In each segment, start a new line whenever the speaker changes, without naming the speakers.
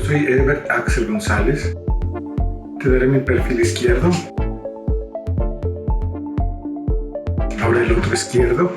soy Ebert Axel González. Te daré mi perfil izquierdo. Ahora el otro izquierdo.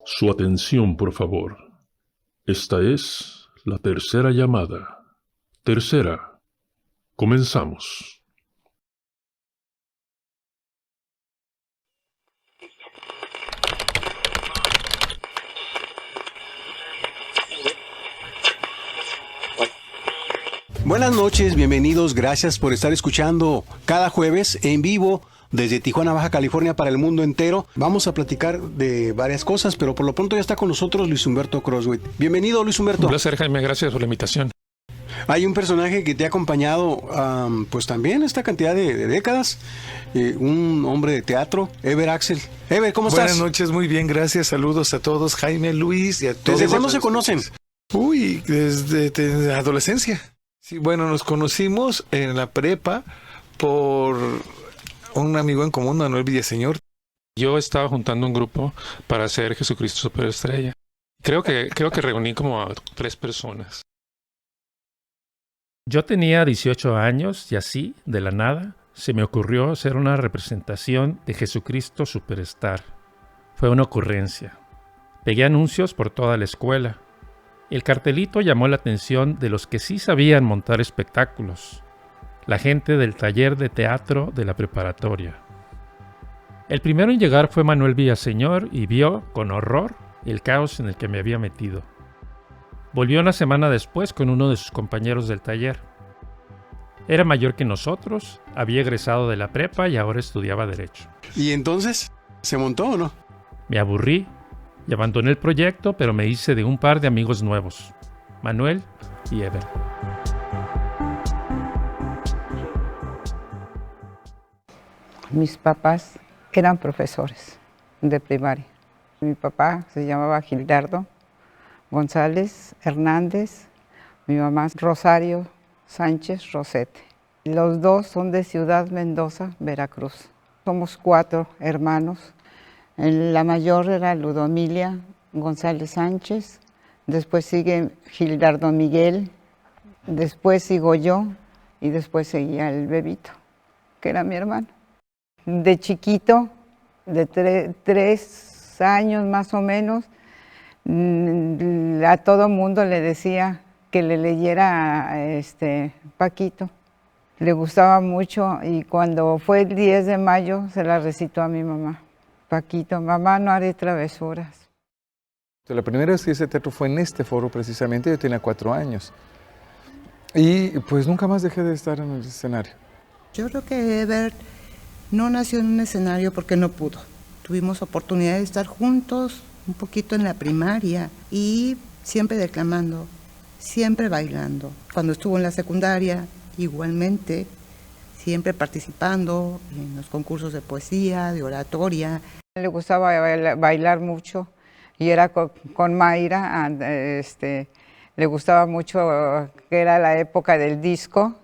Su atención, por favor. Esta es la tercera llamada. Tercera. Comenzamos.
Buenas noches, bienvenidos, gracias por estar escuchando cada jueves en vivo desde Tijuana, Baja California para el mundo entero. Vamos a platicar de varias cosas, pero por lo pronto ya está con nosotros Luis Humberto Croswell. Bienvenido, Luis Humberto.
Un placer, Jaime, gracias por la invitación.
Hay un personaje que te ha acompañado pues también esta cantidad de décadas, un hombre de teatro, Ebert Axel. Ebert, ¿cómo estás?
Buenas noches, muy bien, gracias, saludos a todos, Jaime, Luis y a todos.
¿Desde cuándo se conocen?
Uy, desde la adolescencia. Sí, bueno, nos conocimos en la prepa por un amigo en común, Manuel Villaseñor.
Yo estaba juntando un grupo para hacer Jesucristo Superestrella. Creo que reuní como a 3 personas.
Yo tenía 18 años y así, de la nada, se me ocurrió hacer una representación de Jesucristo Superstar. Fue una ocurrencia. Pegué anuncios por toda la escuela. El cartelito llamó la atención de los que sí sabían montar espectáculos, la gente del taller de teatro de la preparatoria. El primero en llegar fue Manuel Villaseñor y vio, con horror, el caos en el que me había metido. Volvió una semana después con uno de sus compañeros del taller. Era mayor que nosotros, había egresado de la prepa y ahora estudiaba Derecho.
¿Y entonces? ¿Se montó o no?
Me aburrí y abandoné el proyecto, pero me hice de un par de amigos nuevos, Manuel y Ebert.
Mis papás eran profesores de primaria. Mi papá se llamaba Gildardo González Hernández, mi mamá Rosario Sánchez Rosete. Los dos son de Ciudad Mendoza, Veracruz. Somos 4 hermanos. La mayor era Ludomilia González Sánchez, después sigue Gildardo Miguel, después sigo yo y después seguía el bebito, que era mi hermano. De chiquito, de 3 años más o menos, a todo mundo le decía que le leyera Paquito. Le gustaba mucho y cuando fue el 10 de mayo se la recitó a mi mamá. Paquito, mamá, no haré travesuras.
La primera vez que hice teatro fue en este foro precisamente, yo tenía 4 años. Y pues nunca más dejé de estar en el escenario.
Yo creo que Ebert no nació en un escenario porque no pudo. Tuvimos oportunidad de estar juntos un poquito en la primaria y siempre declamando, siempre bailando. Cuando estuvo en la secundaria, igualmente, siempre participando en los concursos de poesía, de oratoria.
Le gustaba bailar mucho y era con Mayra, le gustaba mucho, que era la época del disco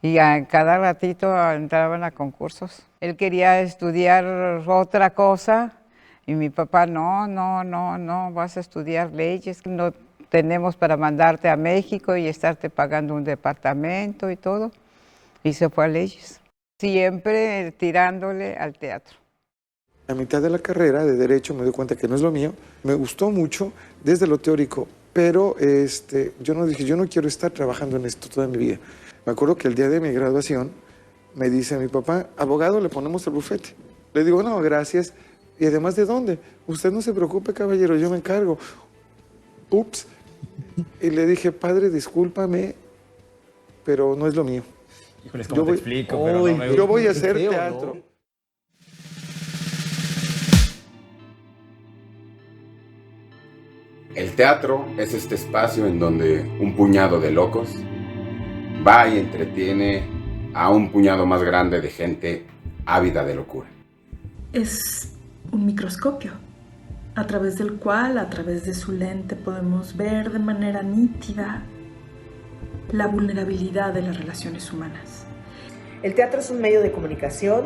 y a cada ratito entraban a concursos. Él quería estudiar otra cosa y mi papá, no, vas a estudiar leyes, no tenemos para mandarte a México y estarte pagando un departamento y todo. Y se fue a leyes, siempre tirándole al teatro.
A mitad de la carrera de Derecho me doy cuenta que no es lo mío. Me gustó mucho desde lo teórico, pero yo no dije, yo no quiero estar trabajando en esto toda mi vida. Me acuerdo que el día de mi graduación me dice mi papá, abogado, le ponemos el bufete. Le digo, no, gracias. ¿Y además de dónde? Usted no se preocupe, caballero, yo me encargo. Ups, Y le dije, padre, discúlpame, pero no es lo mío.
Híjoles, ¿cómo te explico? Pero no me
Yo voy a hacer
creo,
teatro.
¿no?
El teatro es este espacio en donde un puñado de locos va y entretiene a un puñado más grande de gente ávida de locura.
Es un microscopio, a través del cual, a través de su lente, podemos ver de manera nítida la vulnerabilidad de las relaciones humanas.
El teatro es un medio de comunicación,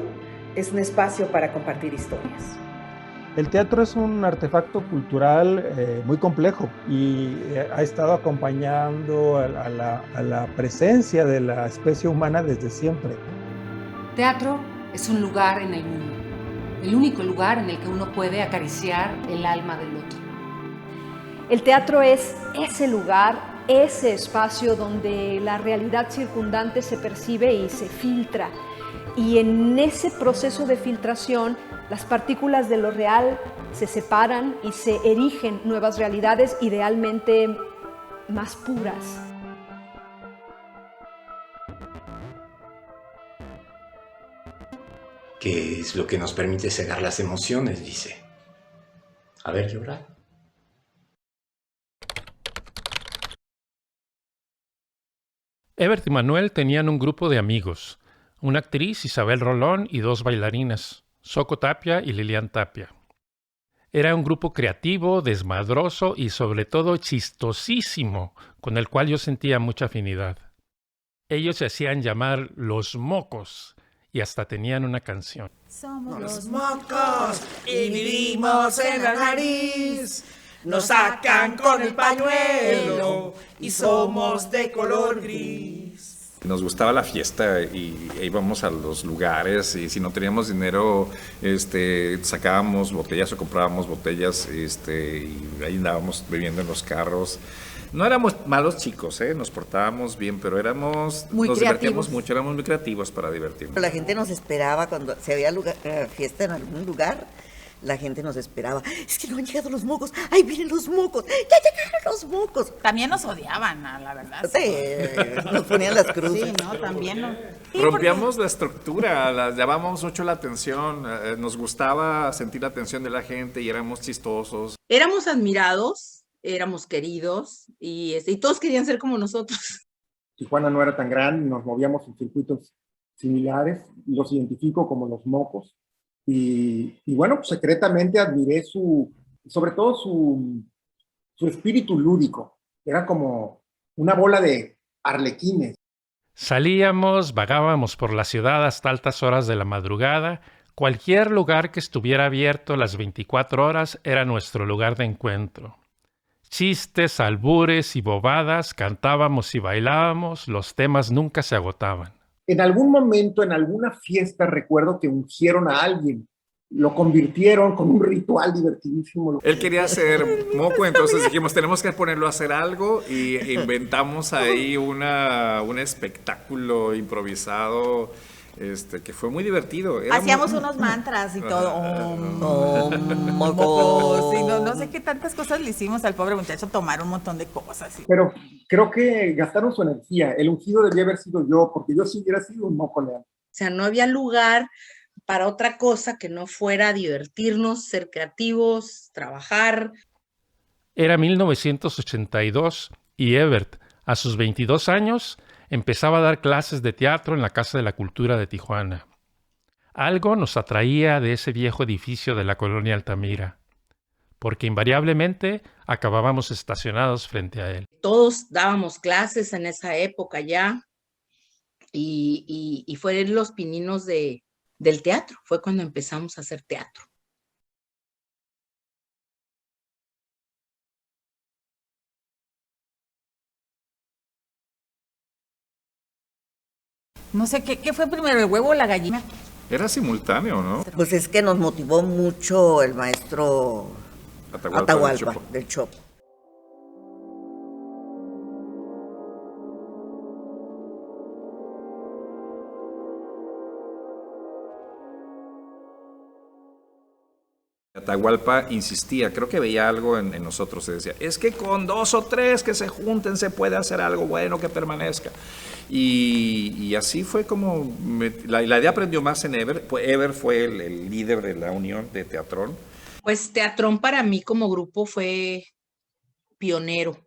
es un espacio para compartir historias.
El teatro es un artefacto cultural muy complejo y ha estado acompañando a la presencia de la especie humana desde siempre.
Teatro es un lugar en el mundo, el único lugar en el que uno puede acariciar el alma del otro.
El teatro es ese lugar, ese espacio donde la realidad circundante se percibe y se filtra. Y en ese proceso de filtración, las partículas de lo real se separan y se erigen nuevas realidades, idealmente más puras.
¿Qué es lo que nos permite cegar las emociones? Dice. A ver, llorar.
Ebert y Manuel tenían un grupo de amigos, una actriz, Isabel Rolón, y 2 bailarinas, Soco Tapia y Lilian Tapia. Era un grupo creativo, desmadroso y sobre todo chistosísimo, con el cual yo sentía mucha afinidad. Ellos se hacían llamar Los Mocos y hasta tenían una canción.
Somos los mocos y vivimos en la nariz. Nos sacan con el pañuelo y somos de color gris.
Nos gustaba la fiesta y íbamos a los lugares y si no teníamos dinero sacábamos botellas o comprábamos botellas y ahí andábamos bebiendo en los carros. No éramos malos chicos, nos portábamos bien, pero nos divertíamos mucho, éramos muy creativos para divertirnos.
La gente nos esperaba cuando se había fiesta en algún lugar. La gente nos esperaba. Es que no han llegado los mocos. ¡Ahí vienen los mocos! ¡Ya llegaron los mocos!
También nos odiaban, la verdad.
Sí, nos ponían las cruces.
Sí, ¿no? También no.
Rompíamos la estructura, llamábamos mucho la atención, nos gustaba sentir la atención de la gente y éramos chistosos.
Éramos admirados, éramos queridos y todos querían ser como nosotros.
Tijuana no era tan grande, nos movíamos en circuitos similares, los identifico como los mocos. Y bueno, pues secretamente admiré sobre todo su espíritu lúdico. Era como una bola de arlequines.
Salíamos, vagábamos por la ciudad hasta altas horas de la madrugada. Cualquier lugar que estuviera abierto las 24 horas era nuestro lugar de encuentro. Chistes, albures y bobadas, cantábamos y bailábamos, los temas nunca se agotaban.
En algún momento, en alguna fiesta, recuerdo que ungieron a alguien. Lo convirtieron con un ritual divertidísimo.
Él quería hacer moco, entonces dijimos, tenemos que ponerlo a hacer algo y inventamos ahí un espectáculo improvisado que fue muy divertido.
Hacíamos unos mantras y todo. Sí, no sé qué tantas cosas le hicimos al pobre muchacho, tomar un montón de cosas. ¿Sí?
Pero creo que gastaron su energía. El ungido debía haber sido yo, porque yo sí hubiera sido un moco leal.
O sea, no había lugar para otra cosa que no fuera divertirnos, ser creativos, trabajar.
Era 1982 y Ebert, a sus 22 años, empezaba a dar clases de teatro en la Casa de la Cultura de Tijuana. Algo nos atraía de ese viejo edificio de la colonia Altamira, porque invariablemente acabábamos estacionados frente a él.
Todos dábamos clases en esa época ya y fueron los pininos del teatro, fue cuando empezamos a hacer teatro.
No sé, ¿qué fue primero, el huevo o la gallina?
Era simultáneo, ¿no?
Pues es que nos motivó mucho el maestro Atahualpa del Chopo.
Atahualpa insistía, creo que veía algo en nosotros, se decía, es que con 2 o 3 que se junten se puede hacer algo bueno que permanezca. Y así fue como, la idea aprendió más en Ever. Ever fue el líder de la unión de Teatrón.
Pues Teatrón para mí como grupo fue pionero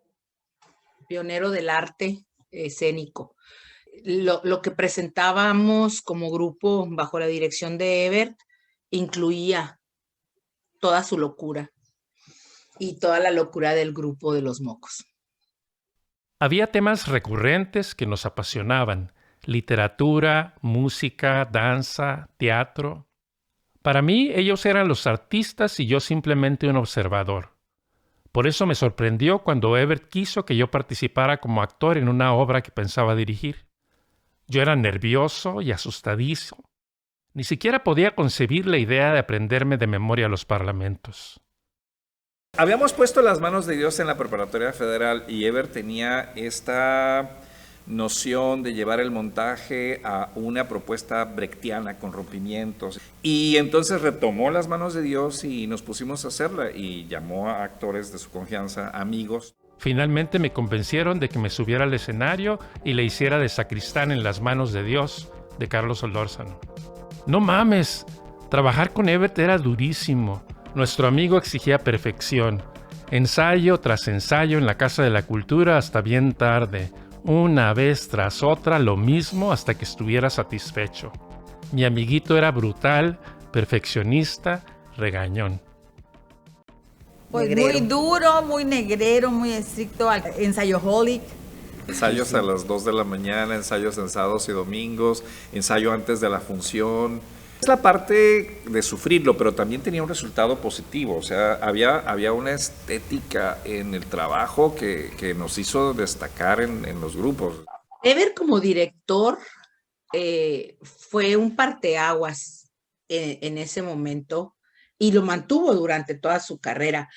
del arte escénico. Lo que presentábamos como grupo bajo la dirección de Ever incluía toda su locura y toda la locura del grupo de Los Mocos.
Había temas recurrentes que nos apasionaban: literatura, música, danza, teatro. Para mí, ellos eran los artistas y yo simplemente un observador. Por eso me sorprendió cuando Evert quiso que yo participara como actor en una obra que pensaba dirigir. Yo era nervioso y asustadizo. Ni siquiera podía concebir la idea de aprenderme de memoria los parlamentos.
Habíamos puesto Las manos de Dios en la Preparatoria Federal y Ever tenía esta noción de llevar el montaje a una propuesta brechtiana con rompimientos. Y entonces retomó Las manos de Dios y nos pusimos a hacerla y llamó a actores de su confianza, amigos.
Finalmente me convencieron de que me subiera al escenario y le hiciera de sacristán en Las manos de Dios, de Carlos Solórzano. No mames, trabajar con Evert era durísimo. Nuestro amigo exigía perfección. Ensayo tras ensayo en la Casa de la Cultura hasta bien tarde. Una vez tras otra lo mismo hasta que estuviera satisfecho. Mi amiguito era brutal, perfeccionista, regañón.
Pues muy duro, muy negrero, muy estricto, ensayoholic.
Ensayos a las 2 de la mañana, ensayos en sábados y domingos, ensayo antes de la función. Es la parte de sufrirlo, pero también tenía un resultado positivo. O sea, había una estética en el trabajo que nos hizo destacar en los grupos.
Ever como director fue un parteaguas en ese momento y lo mantuvo durante toda su carrera.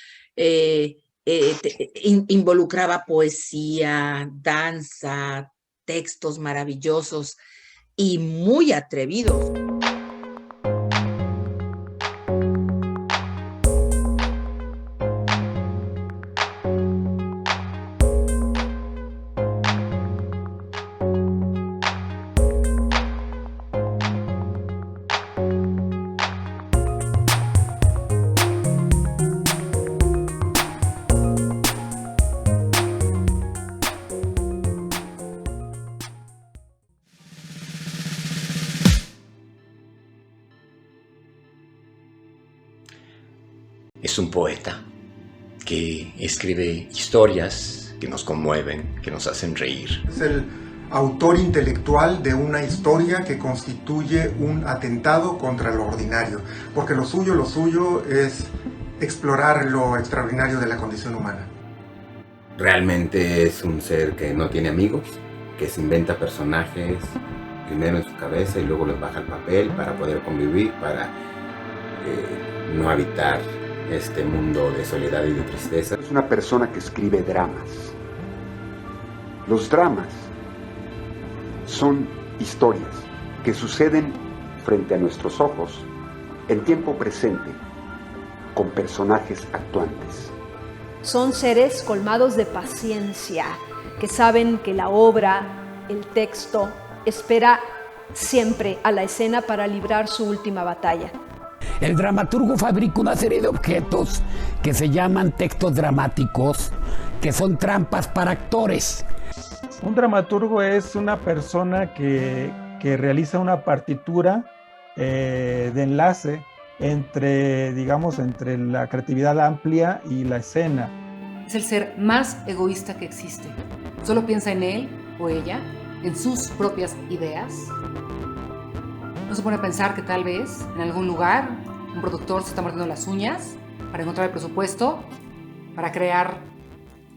Involucraba poesía, danza, textos maravillosos y muy atrevidos.
Es un poeta que escribe historias que nos conmueven, que nos hacen reír.
Es el autor intelectual de una historia que constituye un atentado contra lo ordinario, porque lo suyo es explorar lo extraordinario de la condición humana.
Realmente es un ser que no tiene amigos, que se inventa personajes primero en su cabeza y luego los baja al papel para poder convivir, para no habitar este mundo de soledad y de tristeza.
Es una persona que escribe dramas. Los dramas son historias que suceden frente a nuestros ojos en tiempo presente con personajes actuantes.
Son seres colmados de paciencia, que saben que la obra, el texto, espera siempre a la escena para librar su última batalla.
El dramaturgo fabrica una serie de objetos que se llaman textos dramáticos, que son trampas para actores.
Un dramaturgo es una persona que realiza una partitura de enlace entre la creatividad amplia y la escena.
Es el ser más egoísta que existe. Solo piensa en él o ella, en sus propias ideas. No se pone a pensar que tal vez en algún lugar un productor se está mordiendo las uñas para encontrar el presupuesto para crear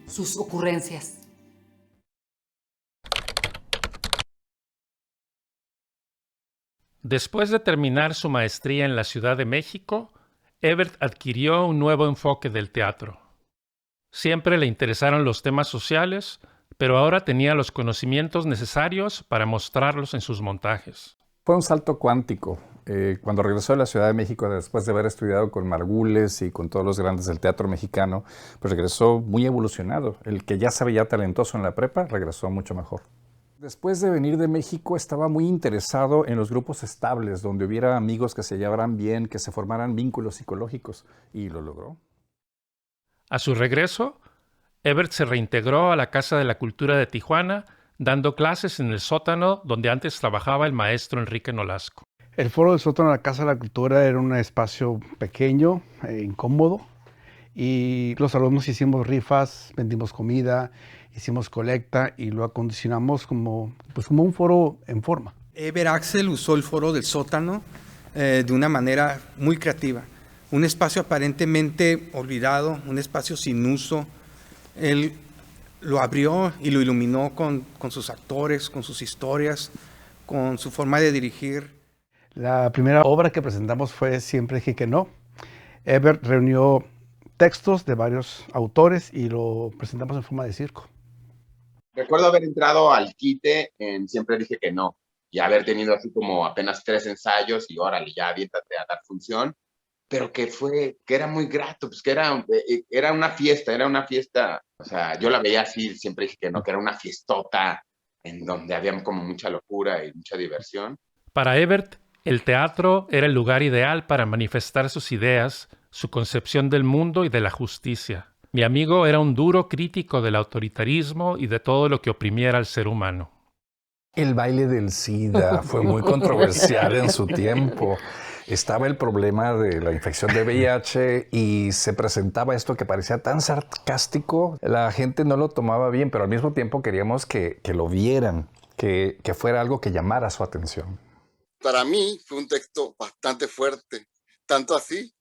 sus ocurrencias.
Después de terminar su maestría en la Ciudad de México, Evert adquirió un nuevo enfoque del teatro. Siempre le interesaron los temas sociales, pero ahora tenía los conocimientos necesarios para mostrarlos en sus montajes.
Fue un salto cuántico. Cuando regresó de la Ciudad de México, después de haber estudiado con Margules y con todos los grandes del teatro mexicano, pues regresó muy evolucionado. El que ya se veía talentoso en la prepa, regresó mucho mejor. Después de venir de México, estaba muy interesado en los grupos estables, donde hubiera amigos que se llevaran bien, que se formaran vínculos psicológicos, y lo logró.
A su regreso, Ebert se reintegró a la Casa de la Cultura de Tijuana, dando clases en el sótano donde antes trabajaba el maestro Enrique Nolasco.
El foro del sótano de la Casa de la Cultura era un espacio pequeño, incómodo, y los alumnos hicimos rifas, vendimos comida, hicimos colecta y lo acondicionamos como un foro en forma.
Ebert Axel usó el foro del sótano de una manera muy creativa. Un espacio aparentemente olvidado, un espacio sin uso. Él lo abrió y lo iluminó con sus actores, con sus historias, con su forma de dirigir.
La primera obra que presentamos fue Siempre dije que no. Ebert reunió textos de varios autores y lo presentamos en forma de circo.
Recuerdo haber entrado al quite en Siempre dije que no y haber tenido así como apenas 3 ensayos y órale, ya aviéntate a dar función, pero que era muy grato, pues que era una fiesta, o sea, yo la veía así, Siempre dije que no, que era una fiestota en donde había como mucha locura y mucha diversión.
Para Ebert, el teatro era el lugar ideal para manifestar sus ideas, su concepción del mundo y de la justicia. Mi amigo era un duro crítico del autoritarismo y de todo lo que oprimiera al ser humano.
El baile del SIDA fue muy controversial en su tiempo. Estaba el problema de la infección de VIH y se presentaba esto que parecía tan sarcástico. La gente no lo tomaba bien, pero al mismo tiempo queríamos que lo vieran, que fuera algo que llamara su atención.
Para mí fue un texto bastante fuerte, tanto así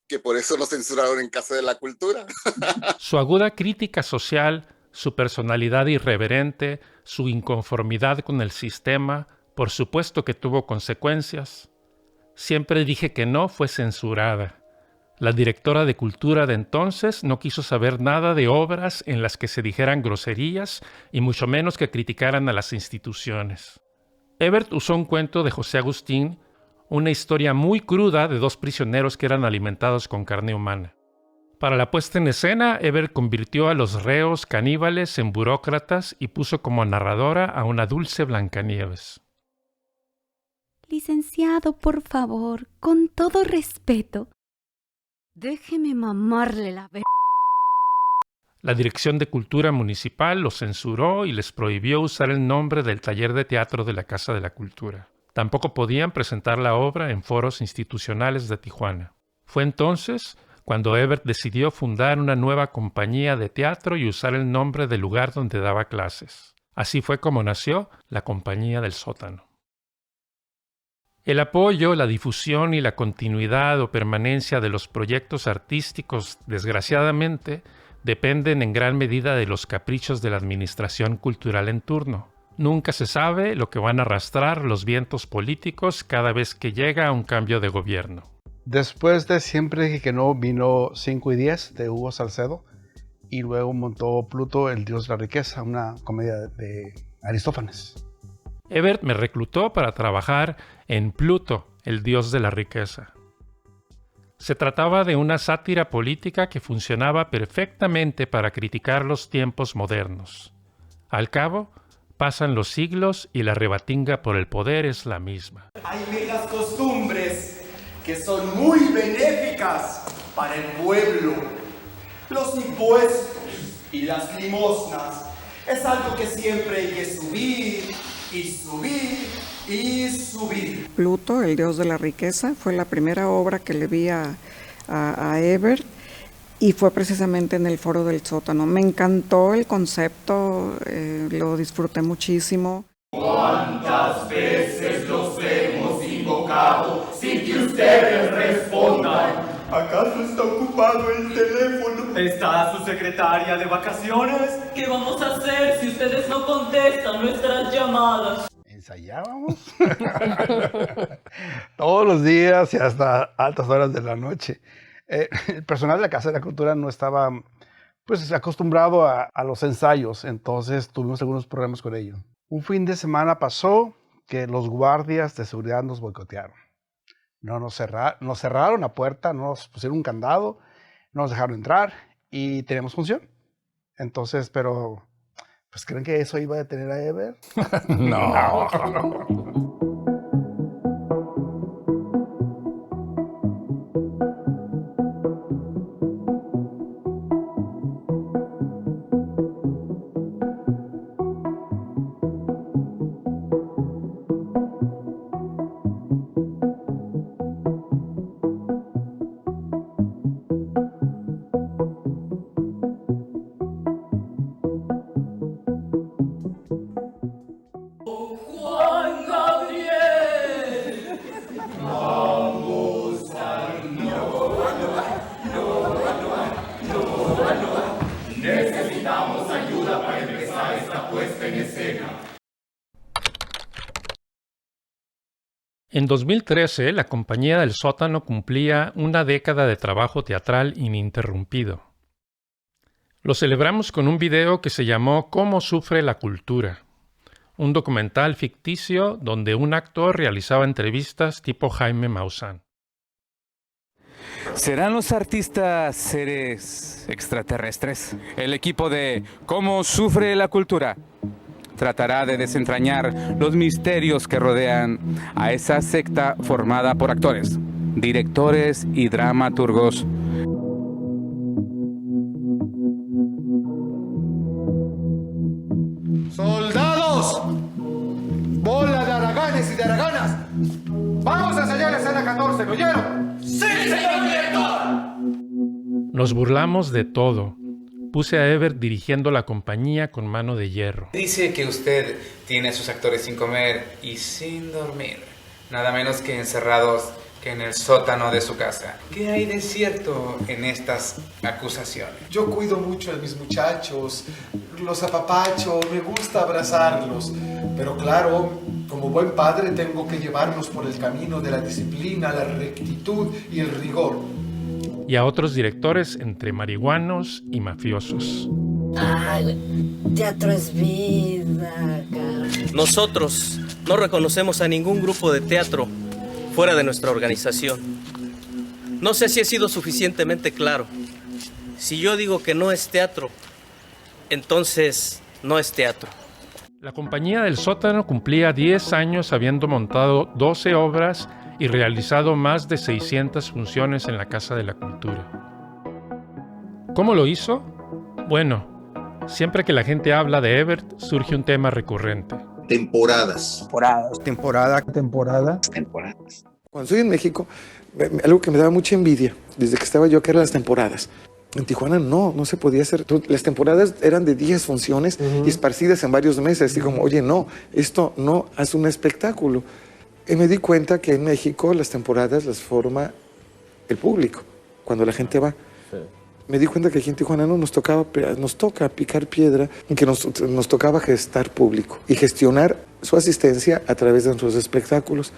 que por eso lo censuraron en Casa de la Cultura.
Su aguda crítica social, su personalidad irreverente, su inconformidad con el sistema, por supuesto que tuvo consecuencias. Siempre dije que no fue censurada. La directora de Cultura de entonces no quiso saber nada de obras en las que se dijeran groserías y mucho menos que criticaran a las instituciones. Ebert usó un cuento de José Agustín, una historia muy cruda de 2 prisioneros que eran alimentados con carne humana. Para la puesta en escena, Ebert convirtió a los reos caníbales en burócratas y puso como narradora a una dulce Blancanieves.
Licenciado, por favor, con todo respeto, déjeme mamarle la ver...
La Dirección de Cultura Municipal los censuró y les prohibió usar el nombre del taller de teatro de la Casa de la Cultura. Tampoco podían presentar la obra en foros institucionales de Tijuana. Fue entonces cuando Ebert decidió fundar una nueva compañía de teatro y usar el nombre del lugar donde daba clases. Así fue como nació la Compañía del Sótano. El apoyo, la difusión y la continuidad o permanencia de los proyectos artísticos, desgraciadamente, dependen en gran medida de los caprichos de la administración cultural en turno. Nunca se sabe lo que van a arrastrar los vientos políticos cada vez que llega un cambio de gobierno.
Después de Siempre dije que no, vino 5 y 10 de Hugo Salcedo y luego montó Pluto, el dios de la riqueza, una comedia de Aristófanes.
Ebert me reclutó para trabajar en Pluto, el dios de la riqueza. Se trataba de una sátira política que funcionaba perfectamente para criticar los tiempos modernos. Al cabo, pasan los siglos y la rebatinga por el poder es la misma.
Hay viejas costumbres que son muy benéficas para el pueblo. Los impuestos y las limosnas es algo que siempre hay que subir y subir y subir.
Pluto, el dios de la riqueza, fue la primera obra que le vi a Ebert y fue precisamente en el Foro del Sótano. Me encantó el concepto, lo disfruté muchísimo.
¿Cuántas veces los hemos invocado sin que ustedes respondan? ¿Acaso está ocupado el teléfono? ¿Está su secretaria de vacaciones?
¿Qué vamos a hacer si ustedes no contestan nuestras llamadas?
¿Ensayábamos? Todos los días y hasta altas horas de la noche. El personal de la Casa de la Cultura no estaba acostumbrado a los ensayos, entonces tuvimos algunos problemas con ello. Un fin de semana pasó
que los guardias de seguridad nos boicotearon. Nos cerraron la puerta, nos pusieron un candado, no nos dejaron entrar y teníamos función. Entonces, pero, pues, ¿creen que eso iba a detener a Ever?
No.
Necesitamos ayuda para empezar esta puesta en escena.
En 2013, la Compañía del Sótano cumplía una década de trabajo teatral ininterrumpido. Lo celebramos con un video que se llamó ¿Cómo sufre la cultura?, un documental ficticio donde un actor realizaba entrevistas tipo Jaime Maussan.
¿Serán los artistas seres extraterrestres? El equipo de ¿Cómo sufre la cultura? Tratará de desentrañar los misterios que rodean a esa secta formada por actores, directores y dramaturgos.
¡Soldados! ¡Bola de haraganes y de haraganas! ¡Vamos a ensayar la escena 14! ¿Lo oyeron? ¡Sí, señor director!
Nos burlamos de todo. Puse a Ever dirigiendo la compañía con mano de hierro.
Dice que usted tiene a sus actores sin comer y sin dormir, nada menos que encerrados que en el sótano de su casa. ¿Qué hay de cierto en estas acusaciones?
Yo cuido mucho a mis muchachos, los apapacho, me gusta abrazarlos, pero claro, como buen padre tengo que llevarlos por el camino de la disciplina, la rectitud y el rigor.
Y a otros directores entre marihuanos y mafiosos.
Ay, teatro es vida, cara.
Nosotros no reconocemos a ningún grupo de teatro fuera de nuestra organización. No sé si he sido suficientemente claro. Si yo digo que no es teatro, entonces no es teatro.
La Compañía del Sótano cumplía 10 años habiendo montado 12 obras y realizado más de 600 funciones en la Casa de la Cultura. ¿Cómo lo hizo? Bueno, siempre que la gente habla de Ebert, surge un tema recurrente.
Temporadas.
Temporada.
Cuando estoy en México, algo que me daba mucha envidia, desde que estaba yo, que eran las temporadas. En Tijuana no se podía hacer. Las temporadas eran de 10 funciones y esparcidas en varios meses. Y como, oye, no, esto no es un espectáculo. Y me di cuenta que en México las temporadas las forma el público, cuando la gente va. Sí. Me di cuenta que aquí en Tijuana no nos toca picar piedra, y que nos tocaba gestar público y gestionar su asistencia a través de nuestros espectáculos.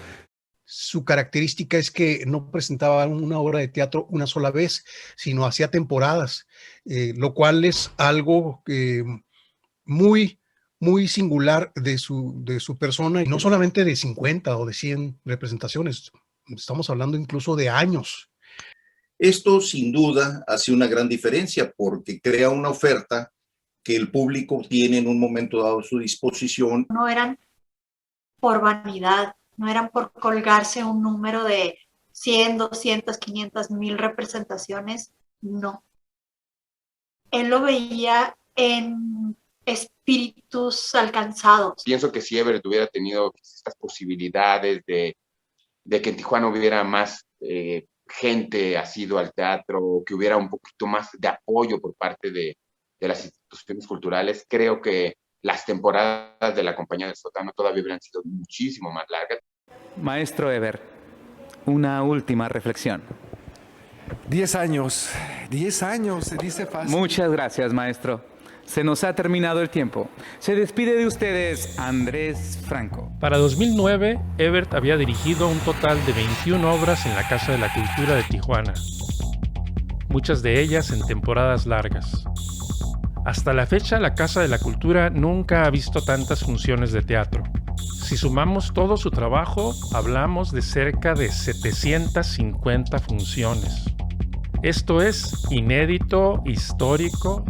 Su característica es que no presentaba una obra de teatro una sola vez, sino hacía temporadas, lo cual es algo muy singular de su persona, y no solamente de 50 o de 100 representaciones, estamos hablando incluso de años.
Esto sin duda hace una gran diferencia porque crea una oferta que el público tiene en un momento dado a su disposición.
No eran por vanidad, no eran por colgarse un número de 100, 200, 500, 1000 representaciones, no. Él lo veía en espíritus alcanzados.
Pienso que si Everett hubiera tenido estas posibilidades de que en Tijuana hubiera más gente asiduo al teatro, que hubiera un poquito más de apoyo por parte de las instituciones culturales, creo que las temporadas de la Compañía del Sótano todavía hubieran sido muchísimo más largas.
Maestro Ever, una última reflexión.
10 años, se dice fácil.
Muchas gracias, maestro. Se nos ha terminado el tiempo. Se despide de ustedes Andrés Franco.
Para 2009, Ebert había dirigido un total de 21 obras en la Casa de la Cultura de Tijuana, muchas de ellas en temporadas largas. Hasta la fecha, la Casa de la Cultura nunca ha visto tantas funciones de teatro. Si sumamos todo su trabajo, hablamos de cerca de 750 funciones. Esto es inédito, histórico.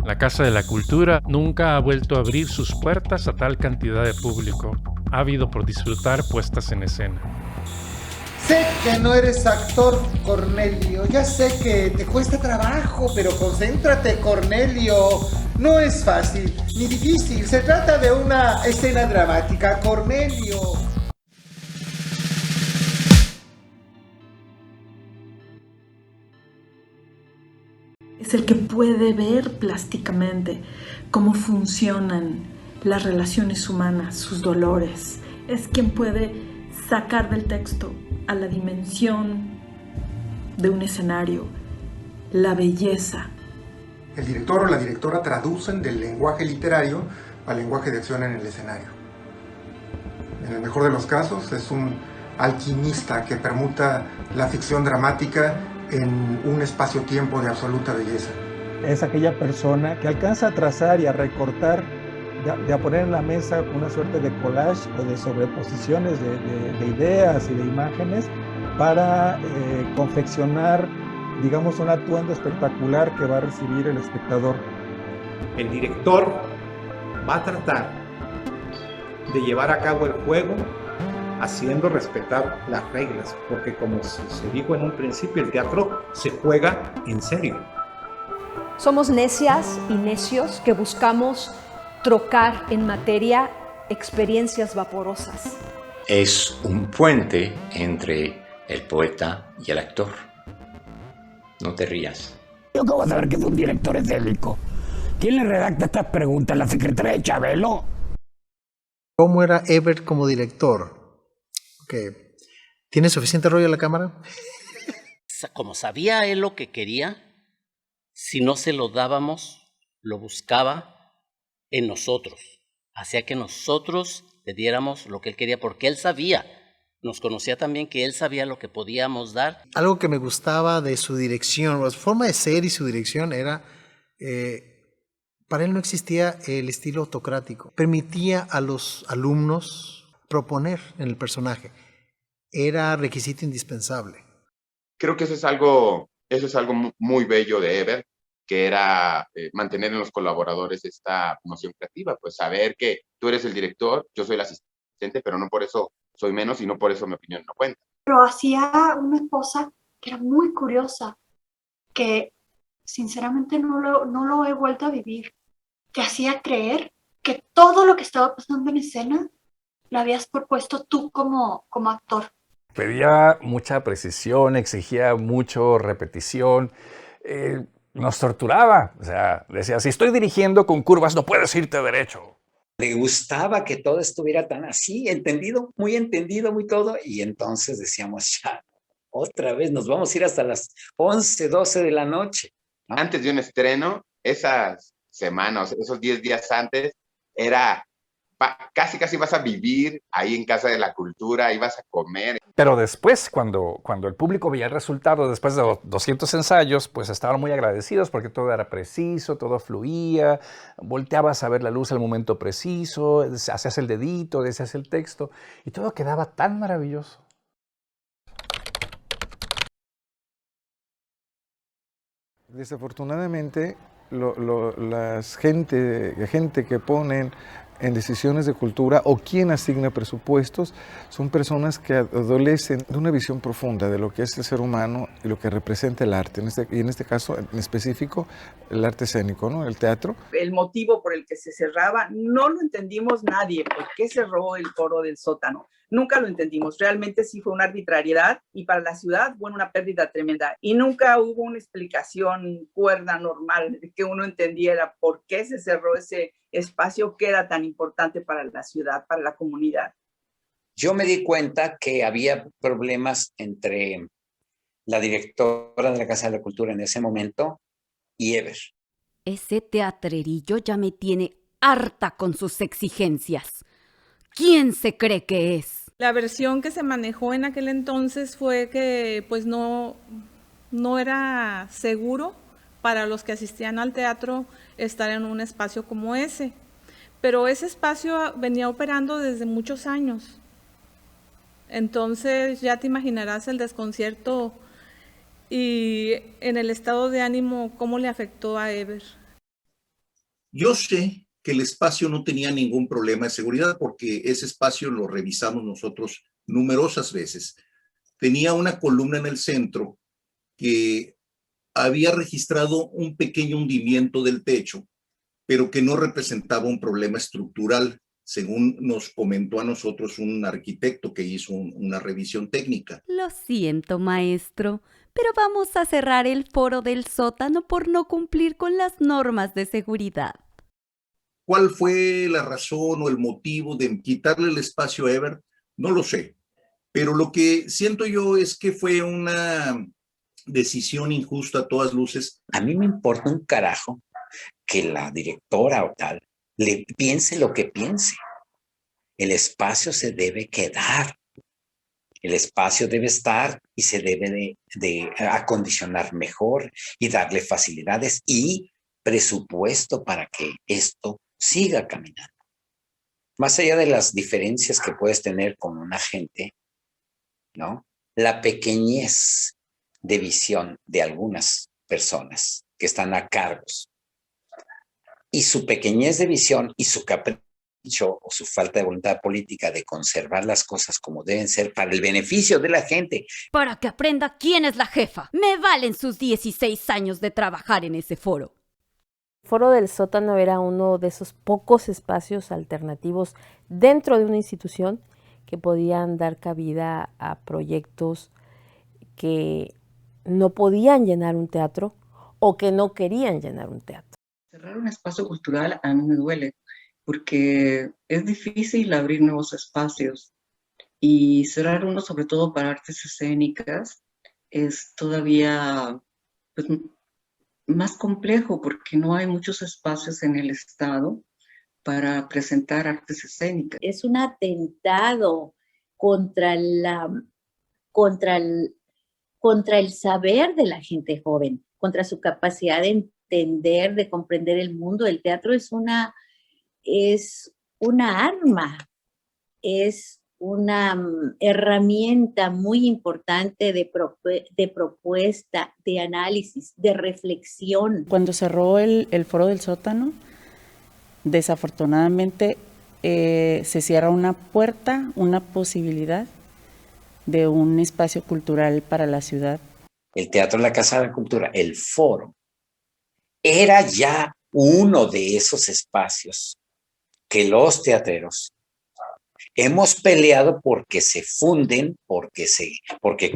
La Casa de la Cultura nunca ha vuelto a abrir sus puertas a tal cantidad de público, ávido por disfrutar puestas en escena.
Sé que no eres actor, Cornelio. Ya sé que te cuesta trabajo, pero concéntrate, Cornelio. No es fácil ni difícil. Se trata de una escena dramática, Cornelio.
Es el que puede ver plásticamente cómo funcionan las relaciones humanas, sus dolores. Es quien puede sacar del texto a la dimensión de un escenario la belleza.
El director o la directora traducen del lenguaje literario al lenguaje de acción en el escenario. En el mejor de los casos es un alquimista que permuta la ficción dramática en un espacio-tiempo de absoluta belleza.
Es aquella persona que alcanza a trazar y a recortar, de a poner en la mesa una suerte de collage o de sobreposiciones de ideas y de imágenes para confeccionar, digamos, un atuendo espectacular que va a recibir el espectador.
El director va a tratar de llevar a cabo el juego haciendo respetar las reglas, porque como se dijo en un principio, el teatro se juega en serio.
Somos necias y necios que buscamos trocar en materia experiencias vaporosas.
Es un puente entre el poeta y el actor. No te rías.
Yo acabo de saber que es un director escénico. ¿Quién le redacta estas preguntas? ¿La secretaria de Chabelo?
¿Cómo era Ebert como director? ¿Tiene suficiente rollo en la cámara?
Como sabía él lo que quería, si no se lo dábamos, lo buscaba en nosotros. Hacía que nosotros le diéramos lo que él quería, porque él sabía, nos conocía también que él sabía lo que podíamos dar.
Algo que me gustaba de su dirección, su forma de ser y su dirección era, para él no existía el estilo autocrático. Permitía a los alumnos proponer en el personaje. Era requisito indispensable.
Creo que eso es algo muy bello de Ebert, que era mantener en los colaboradores esta noción creativa, pues saber que tú eres el director, yo soy el asistente, pero no por eso soy menos y no por eso mi opinión no cuenta.
Pero hacía una cosa que era muy curiosa, que sinceramente no lo he vuelto a vivir. Te hacía creer que todo lo que estaba pasando en escena lo habías propuesto tú como actor.
Pedía mucha precisión, exigía mucho repetición, nos torturaba. O sea, decía, si estoy dirigiendo con curvas no puedes irte derecho.
Le gustaba que todo estuviera tan así, entendido, muy todo, y entonces decíamos, ya, otra vez nos vamos a ir hasta las 11, 12 de la noche, ¿no?
Antes de un estreno, esas semanas, esos 10 días antes, era casi vas a vivir ahí en Casa de la Cultura, ibas a comer.
Pero después, cuando el público veía el resultado, después de 200 ensayos, pues estaban muy agradecidos porque todo era preciso, todo fluía, volteabas a ver la luz al momento preciso, hacías el dedito, decías el texto, y todo quedaba tan maravilloso.
Desafortunadamente, la gente que ponen en decisiones de cultura o quien asigna presupuestos son personas que adolecen de una visión profunda de lo que es el ser humano y lo que representa el arte, y en este caso en específico el arte escénico, ¿no? El teatro.
El motivo por el que se cerraba no lo entendimos nadie. ¿Por qué cerró el foro del sótano? Nunca lo entendimos. Realmente sí fue una arbitrariedad y para la ciudad fue una pérdida tremenda. Y nunca hubo una explicación cuerda, normal, de que uno entendiera por qué se cerró ese espacio que era tan importante para la ciudad, para la comunidad.
Yo me di cuenta que había problemas entre la directora de la Casa de la Cultura en ese momento y Ebert.
Ese teatrerillo ya me tiene harta con sus exigencias. ¿Quién se cree que es?
La versión que se manejó en aquel entonces fue que pues no era seguro para los que asistían al teatro estar en un espacio como ese. pero ese espacio venía operando desde muchos años. Entonces ya te imaginarás el desconcierto y en el estado de ánimo cómo le afectó a Eber.
Yo sé que el espacio no tenía ningún problema de seguridad porque ese espacio lo revisamos nosotros numerosas veces. Tenía una columna en el centro que había registrado un pequeño hundimiento del techo, pero que no representaba un problema estructural, según nos comentó a nosotros un arquitecto que hizo una revisión técnica.
Lo siento, maestro, pero vamos a cerrar el foro del sótano por no cumplir con las normas de seguridad.
¿Cuál fue la razón o el motivo de quitarle el espacio a Eber? No lo sé, pero lo que siento yo es que fue una decisión injusta a todas luces.
A mí me importa un carajo que la directora o tal le piense lo que piense. El espacio se debe quedar. El espacio debe estar y se debe de acondicionar mejor y darle facilidades y presupuesto para que esto siga caminando. Más allá de las diferencias que puedes tener con una gente, ¿no? La pequeñez de visión de algunas personas que están a cargos y su pequeñez de visión y su capricho o su falta de voluntad política de conservar las cosas como deben ser para el beneficio de la gente.
Para que aprenda quién es la jefa. Me valen sus 16 años de trabajar en ese foro.
El foro del sótano era uno de esos pocos espacios alternativos dentro de una institución que podían dar cabida a proyectos que no podían llenar un teatro o que no querían llenar un teatro.
Cerrar un espacio cultural a mí me duele porque es difícil abrir nuevos espacios y cerrar uno sobre todo para artes escénicas es todavía pues, más complejo porque no hay muchos espacios en el estado para presentar artes escénicas.
Es un atentado contra el saber de la gente joven, contra su capacidad de entender, de comprender el mundo. El teatro es una arma, es una herramienta muy importante de propuesta, de análisis, de reflexión.
Cuando cerró el foro del sótano, desafortunadamente se cierra una puerta, una posibilidad de un espacio cultural para la ciudad.
El Teatro de la Casa de la Cultura, el foro, era ya uno de esos espacios que los teatreros hemos peleado porque se funden, porque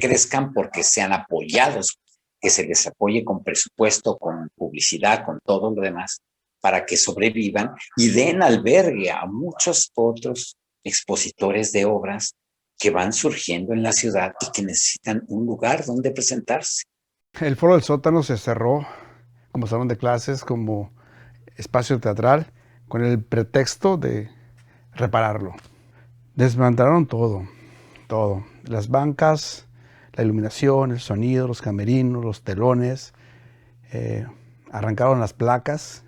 crezcan, porque sean apoyados, que se les apoye con presupuesto, con publicidad, con todo lo demás, para que sobrevivan y den albergue a muchos otros expositores de obras que van surgiendo en la ciudad y que necesitan un lugar donde presentarse.
El foro del sótano se cerró como salón de clases, como espacio teatral, con el pretexto de repararlo. Desmantelaron todo. Las bancas, la iluminación, el sonido, los camerinos, los telones. Arrancaron las placas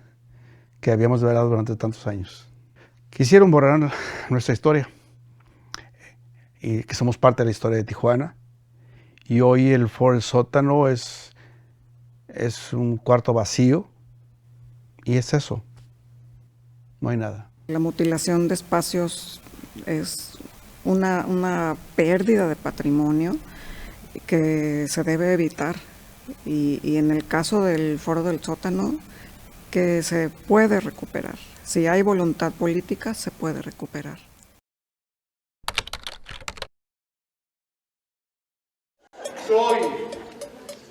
que habíamos velado durante tantos años. Quisieron borrar nuestra historia y que somos parte de la historia de Tijuana. Y hoy el foro del sótano es un cuarto vacío y es eso. No hay nada.
La mutilación de espacios es una pérdida de patrimonio que se debe evitar y en el caso del foro del sótano que se puede recuperar. Si hay voluntad política se puede recuperar.
Soy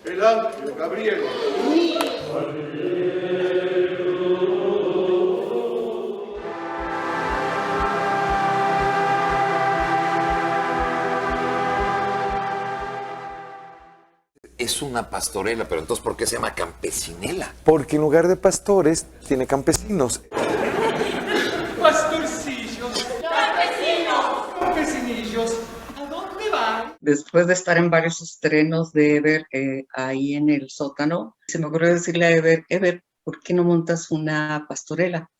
el ángel Gabriel.
Es una pastorela, pero entonces ¿por qué se llama campesinela?
Porque en lugar de pastores tiene campesinos.
Pastorcillos. Campesinos. Campesinillos. ¿A dónde van?
Después de estar en varios estrenos de Eber ahí en el sótano, se me ocurrió decirle a Eber, ¿por qué no montas una pastorela?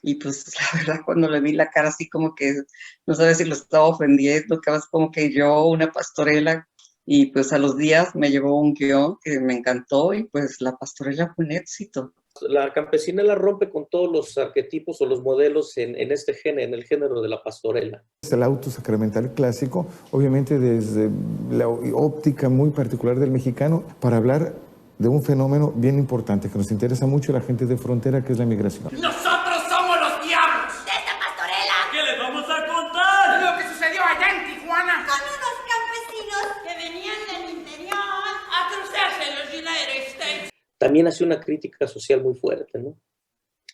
Y pues la verdad cuando le vi la cara así como que no sabía si lo estaba ofendiendo, que más como que yo, una pastorela, y pues a los días me llevó un guión que me encantó y pues la pastorela fue un éxito.
La campesinela rompe con todos los arquetipos o los modelos en este género, en el género de la pastorela.
El auto sacramental clásico, obviamente desde la óptica muy particular del mexicano, para hablar de un fenómeno bien importante que nos interesa mucho a la gente de frontera, que es la migración.
¡Nosotros somos los diablos!
¡De esta pastorela!
¿Qué les vamos a contar? Lo que sucedió allá en Tijuana.
Con unos campesinos que venían del interior a cruzarse los United States.
También hace una crítica social muy fuerte, ¿no?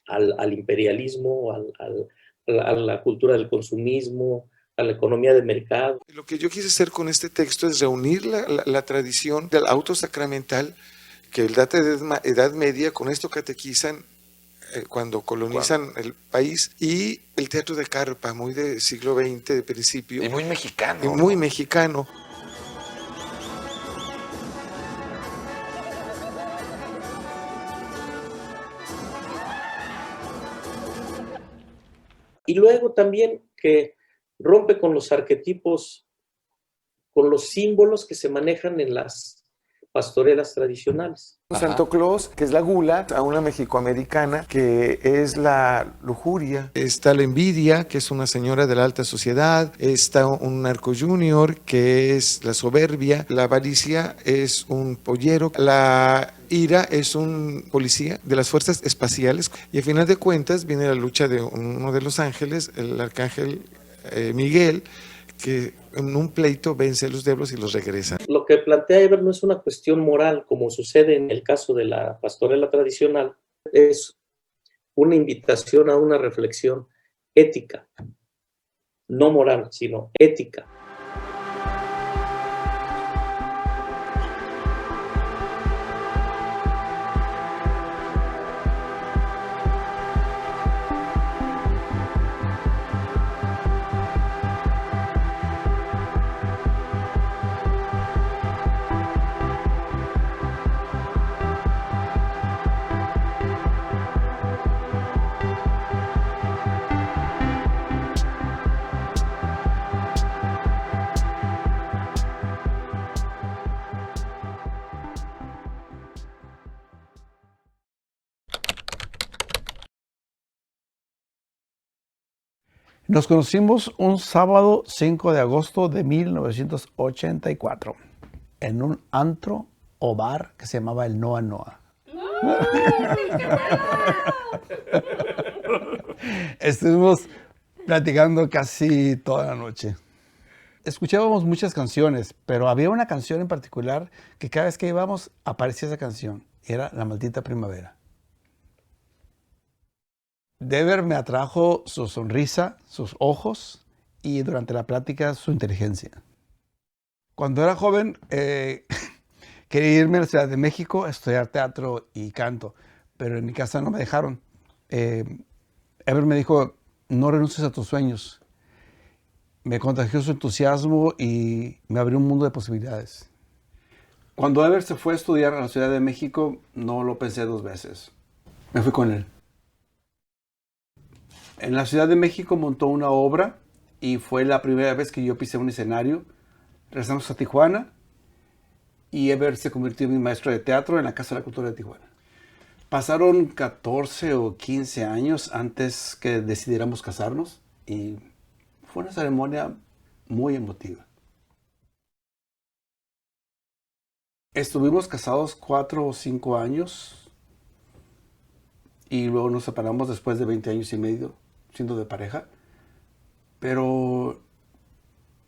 Al imperialismo, a la cultura del consumismo, a la economía de mercado.
Lo que yo quise hacer con este texto es reunir la tradición del auto sacramental, que el data de Edad Media, con esto catequizan cuando colonizan el país, y el teatro de carpa, muy de siglo XX, de principio.
Y muy mexicano.
Y muy mexicano.
Y luego también que rompe con los arquetipos, con los símbolos que se manejan en las pastorelas tradicionales.
Santo Claus, que es la gula, a una mexicoamericana, que es la lujuria. Está la envidia, que es una señora de la alta sociedad. Está un narco junior, que es la soberbia. La avaricia es un pollero. La ira es un policía de las fuerzas espaciales. Y al final de cuentas viene la lucha de uno de los ángeles, el arcángel Miguel, que en un pleito vence a los diablos y los regresa.
Lo que plantea Eber no es una cuestión moral, como sucede en el caso de la pastorela tradicional, es una invitación a una reflexión ética, no moral, sino ética.
Nos conocimos un sábado 5 de agosto de 1984 en un antro o bar que se llamaba el Noa Noa. Estuvimos platicando casi toda la noche. Escuchábamos muchas canciones, pero había una canción en particular que cada vez que íbamos aparecía esa canción. Y era La Maldita Primavera. Deber me atrajo su sonrisa, sus ojos y durante la plática su inteligencia. Cuando era joven quería irme a la Ciudad de México a estudiar teatro y canto, pero en mi casa no me dejaron. Eber me dijo, no renuncies a tus sueños. Me contagió su entusiasmo y me abrió un mundo de posibilidades. Cuando Eber se fue a estudiar a la Ciudad de México, no lo pensé dos veces. Me fui con él. En la Ciudad de México montó una obra y fue la primera vez que yo pisé un escenario. Regresamos a Tijuana y Eber se convirtió en mi maestro de teatro en la Casa de la Cultura de Tijuana. Pasaron 14 o 15 años antes que decidiéramos casarnos y fue una ceremonia muy emotiva. Estuvimos casados 4 o 5 años y luego nos separamos después de 20 años y medio siendo de pareja, pero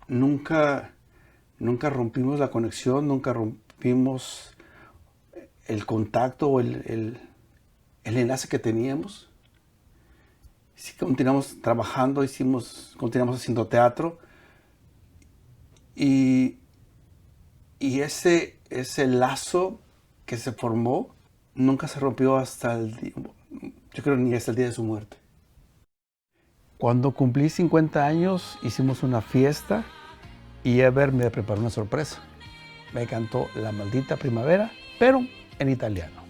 nunca rompimos la conexión, nunca rompimos el contacto o el enlace que teníamos. Sí, continuamos trabajando, continuamos haciendo teatro y ese lazo que se formó nunca se rompió hasta el día, yo creo ni hasta el día de su muerte. Cuando cumplí 50 años hicimos una fiesta y Eber me preparó una sorpresa. Me cantó La Maldita Primavera, pero en italiano.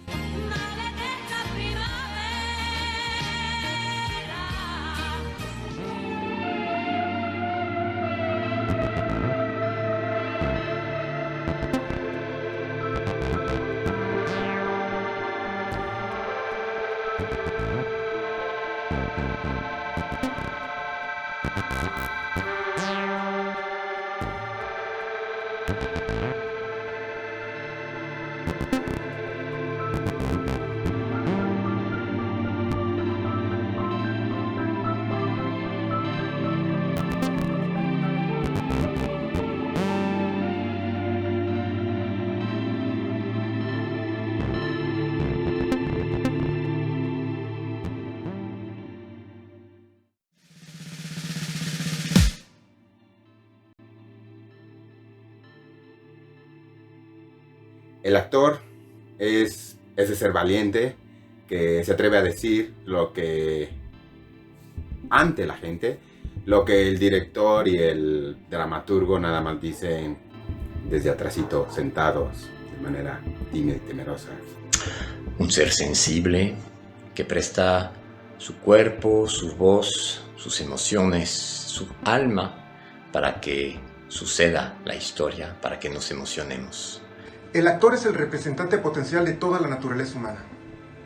El actor es ese ser valiente que se atreve a decir lo que ante la gente, lo que el director y el dramaturgo nada más dicen desde atrásito, sentados de manera tímida y temerosa.
Un ser sensible que presta su cuerpo, su voz, sus emociones, su alma para que suceda la historia, para que nos emocionemos.
El actor es el representante potencial de toda la naturaleza humana.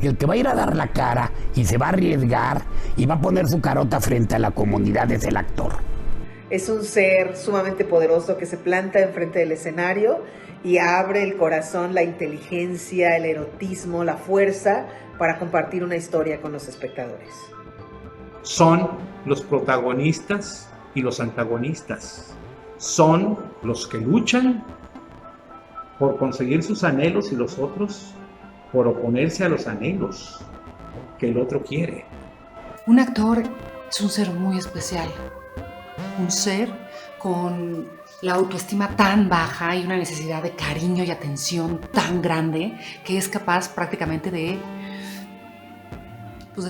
El que va a ir a dar la cara y se va a arriesgar y va a poner su carota frente a la comunidad es el actor.
Es un ser sumamente poderoso que se planta enfrente del escenario y abre el corazón, la inteligencia, el erotismo, la fuerza para compartir una historia con los espectadores.
Son los protagonistas y los antagonistas. Son los que luchan por conseguir sus anhelos y los otros por oponerse a los anhelos que el otro quiere.
Un actor es un ser muy especial, un ser con la autoestima tan baja y una necesidad de cariño y atención tan grande que es capaz prácticamente de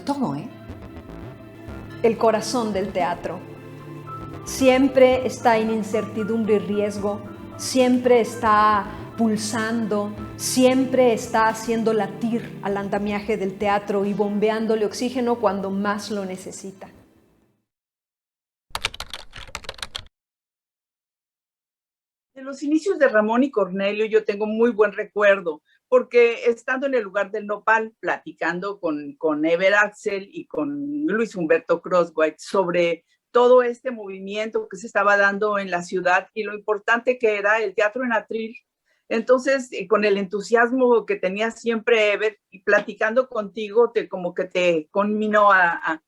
todo, ¿eh?
El corazón del teatro. Siempre está en incertidumbre y riesgo, siempre está pulsando, siempre está haciendo latir al andamiaje del teatro y bombeándole oxígeno cuando más lo necesita.
De los inicios de Ramón y Cornelio yo tengo muy buen recuerdo, porque estando en el lugar del nopal, platicando con Ever Axel y con Luis Humberto Crosswhite sobre todo este movimiento que se estaba dando en la ciudad y lo importante que era el teatro en atril. Entonces, con el entusiasmo que tenía siempre Ever y platicando contigo, como que te conminó a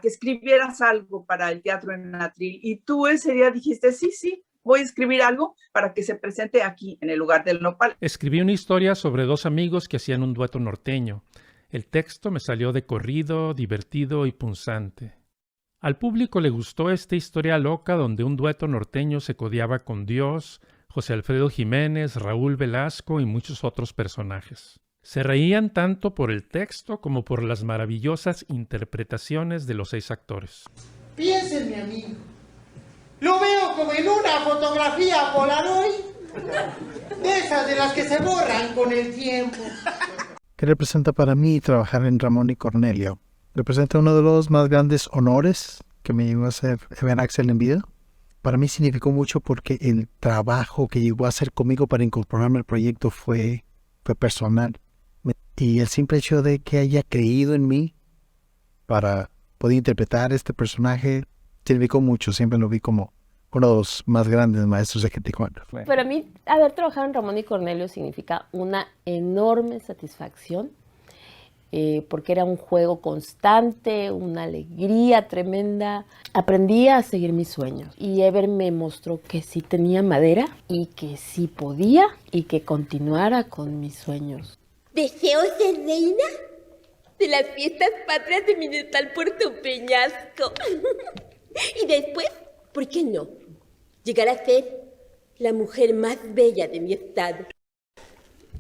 que escribieras algo para el teatro en atril. Y tú ese día dijiste, sí, voy a escribir algo para que se presente aquí, en el lugar del nopal.
Escribí una historia sobre dos amigos que hacían un dueto norteño. El texto me salió de corrido, divertido y punzante. Al público le gustó esta historia loca donde un dueto norteño se codeaba con Dios, José Alfredo Jiménez, Raúl Velasco y muchos otros personajes. Se reían tanto por el texto como por las maravillosas interpretaciones de los 6 actores.
Piensen, mi amigo. Lo veo como en una fotografía Polaroid, de esas de las que se borran con el tiempo.
¿Qué representa para mí trabajar en Ramón y Cornelio? Representa uno de los más grandes honores que me llegó a hacer Ever Axel en vida. Para mí significó mucho porque el trabajo que llegó a hacer conmigo para incorporarme al proyecto fue personal. Y el simple hecho de que haya creído en mí para poder interpretar este personaje significó mucho. Siempre lo vi como uno de los más grandes maestros de Tijuana.
Para mí, haber trabajado en Ramón y Cornelio significa una enorme satisfacción, porque era un juego constante, una alegría tremenda. Aprendí a seguir mis sueños y Ever me mostró que sí tenía madera y que sí podía y que continuara con mis sueños.
Deseo ser reina de las fiestas patrias de mi natal Puerto Peñasco. Y después, ¿por qué no? Llegar a ser la mujer más bella de mi estado.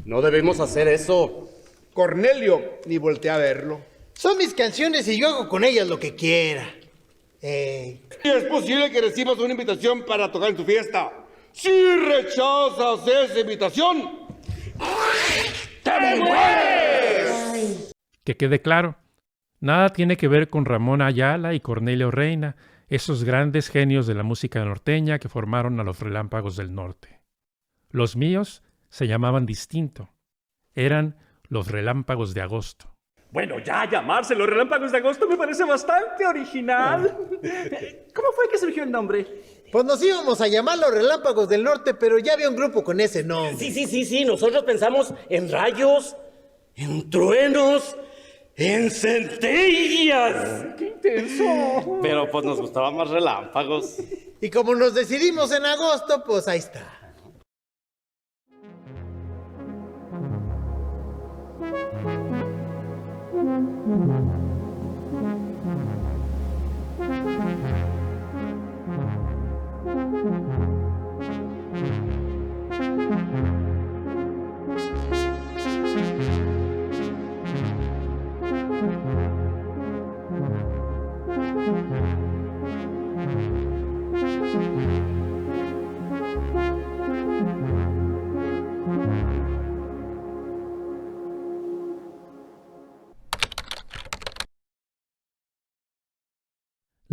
No debemos hacer eso. Cornelio, ni voltea a verlo.
Son mis canciones y yo hago con ellas lo que quiera.
¿Es posible que recibas una invitación para tocar en tu fiesta? Si rechazas esa invitación, ¡te mueres!
Que quede claro, nada tiene que ver con Ramón Ayala y Cornelio Reina, esos grandes genios de la música norteña que formaron a los Relámpagos del Norte. Los míos se llamaban distinto. Eran los Relámpagos de Agosto.
Bueno, ya llamarse los Relámpagos de Agosto me parece bastante original. ¿Cómo fue que surgió el nombre?
Pues nos íbamos a llamar los Relámpagos del Norte, pero ya había un grupo con ese nombre.
Sí. Nosotros pensamos en rayos, en truenos, en centellas.
¡Qué intenso!
Pero pues nos gustaban más relámpagos.
Y como nos decidimos en agosto, pues ahí está.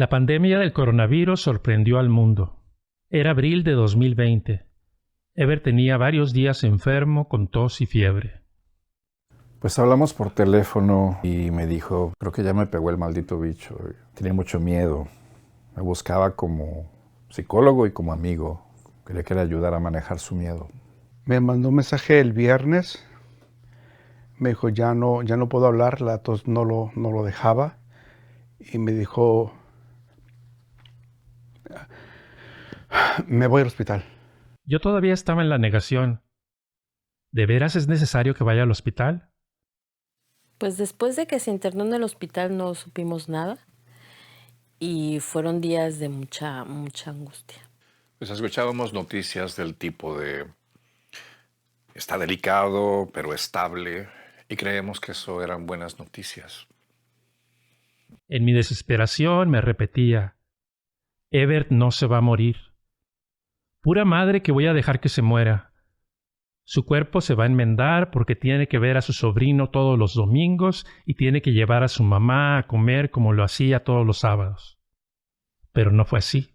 La pandemia del coronavirus sorprendió al mundo. Era abril de 2020. Ever tenía varios días enfermo con tos y fiebre.
Pues hablamos por teléfono y me dijo, creo que ya me pegó el maldito bicho. Tenía mucho miedo. Me buscaba como psicólogo y como amigo. Quería que le ayudara a manejar su miedo.
Me mandó un mensaje el viernes. Me dijo, ya no puedo hablar, la tos no lo dejaba. Y me dijo, me voy al hospital.
Yo todavía estaba en la negación. ¿De veras es necesario que vaya al hospital?
Pues después de que se internó en el hospital no supimos nada y fueron días de mucha angustia.
Pues escuchábamos noticias del tipo de está delicado pero estable y creemos que eso eran buenas noticias.
En mi desesperación me repetía, Evert no se va a morir. Pura madre que voy a dejar que se muera. Su cuerpo se va a enmendar porque tiene que ver a su sobrino todos los domingos y tiene que llevar a su mamá a comer como lo hacía todos los sábados. Pero no fue así.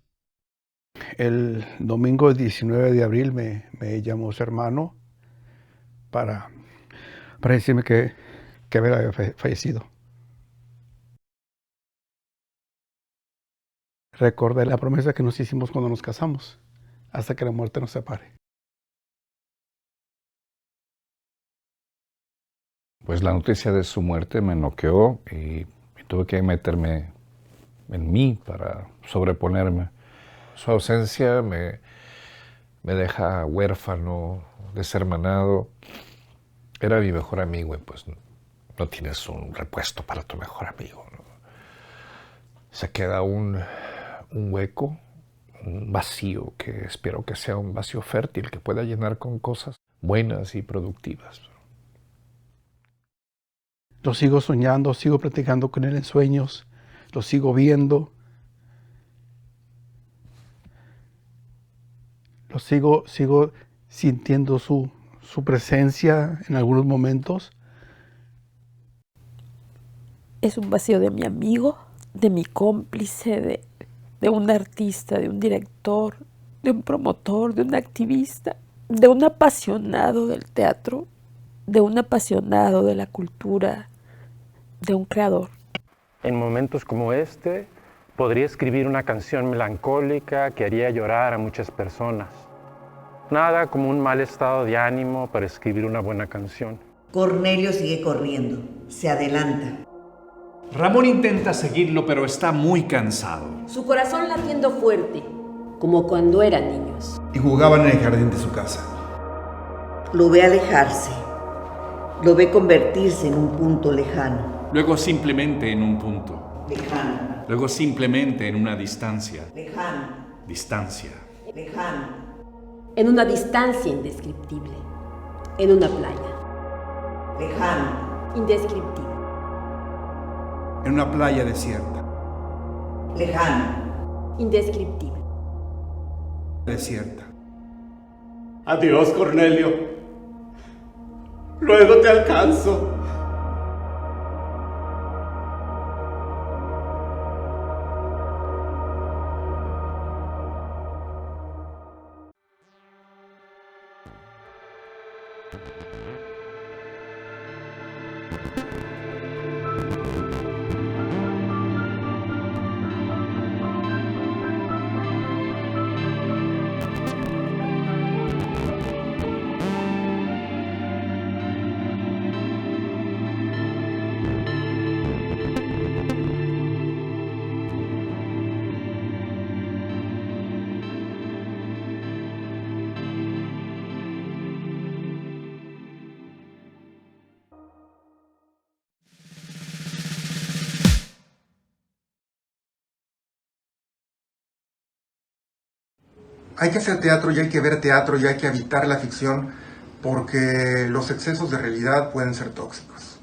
El domingo 19 de abril me llamó su hermano para decirme que había fallecido. Recordé la promesa que nos hicimos cuando nos casamos, hasta que la muerte nos separe.
Pues la noticia de su muerte me noqueó y tuve que meterme en mí para sobreponerme. Su ausencia me deja huérfano, deshermanado. Era mi mejor amigo y pues no tienes un repuesto para tu mejor amigo, ¿no? Se queda un hueco, un vacío que espero que sea un vacío fértil que pueda llenar con cosas buenas y productivas.
Lo sigo soñando, sigo platicando con él en sueños, lo sigo viendo. Lo sigo sintiendo su presencia en algunos momentos.
Es un vacío de mi amigo, de mi cómplice, de un artista, de un director, de un promotor, de un activista, de un apasionado del teatro, de un apasionado de la cultura, de un creador.
En momentos como este, podría escribir una canción melancólica que haría llorar a muchas personas. Nada como un mal estado de ánimo para escribir una buena canción.
Cornelio sigue corriendo, se adelanta.
Ramón intenta seguirlo, pero está muy cansado.
Su corazón latiendo fuerte, como cuando eran niños.
Y jugaban en el jardín de su casa.
Lo ve alejarse, lo ve convertirse en un punto lejano.
Luego simplemente en un punto.
Lejano.
Luego simplemente en una distancia.
Lejano.
Distancia.
Lejano.
En una distancia indescriptible. En una playa.
Lejano.
Indescriptible.
En una playa desierta.
Lejano.
Indescriptible.
Desierta.
Adiós, Cornelio. Luego te alcanzo.
Hay que hacer teatro y hay que ver teatro y hay que evitar la ficción porque los excesos de realidad pueden ser tóxicos.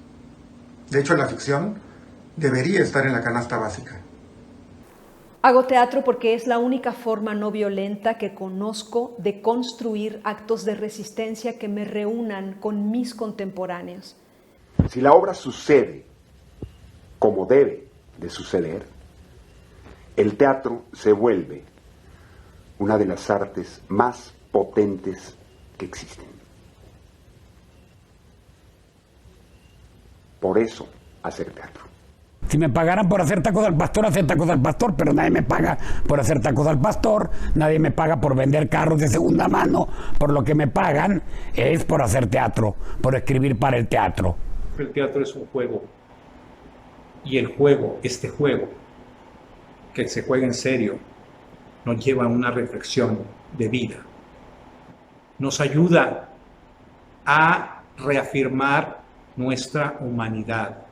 De hecho, la ficción debería estar en la canasta básica.
Hago teatro porque es la única forma no violenta que conozco de construir actos de resistencia que me reúnan con mis contemporáneos.
Si la obra sucede como debe de suceder,
El teatro se vuelve una de las artes más potentes que existen. Por eso, hacer teatro.
Si me pagaran por hacer tacos al pastor, hacer tacos al pastor, pero nadie me paga por hacer tacos al pastor, nadie me paga por vender carros de segunda mano, por lo que me pagan es por hacer teatro, por escribir para el teatro.
El teatro es un juego, y el juego, este juego, que se juega en serio, nos lleva a una reflexión de vida. Nos ayuda a reafirmar nuestra humanidad.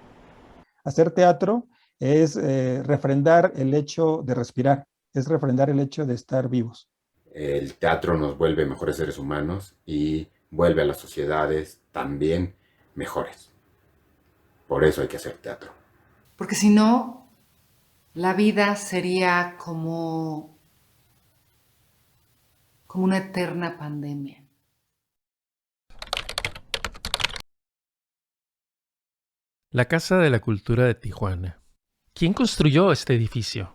Hacer teatro es refrendar el hecho de respirar, es refrendar el hecho de estar vivos.
El teatro nos vuelve mejores seres humanos y vuelve a las sociedades también mejores. Por eso hay que hacer teatro.
Porque si no, la vida sería como una eterna pandemia.
La Casa de la Cultura de Tijuana. ¿Quién construyó este edificio?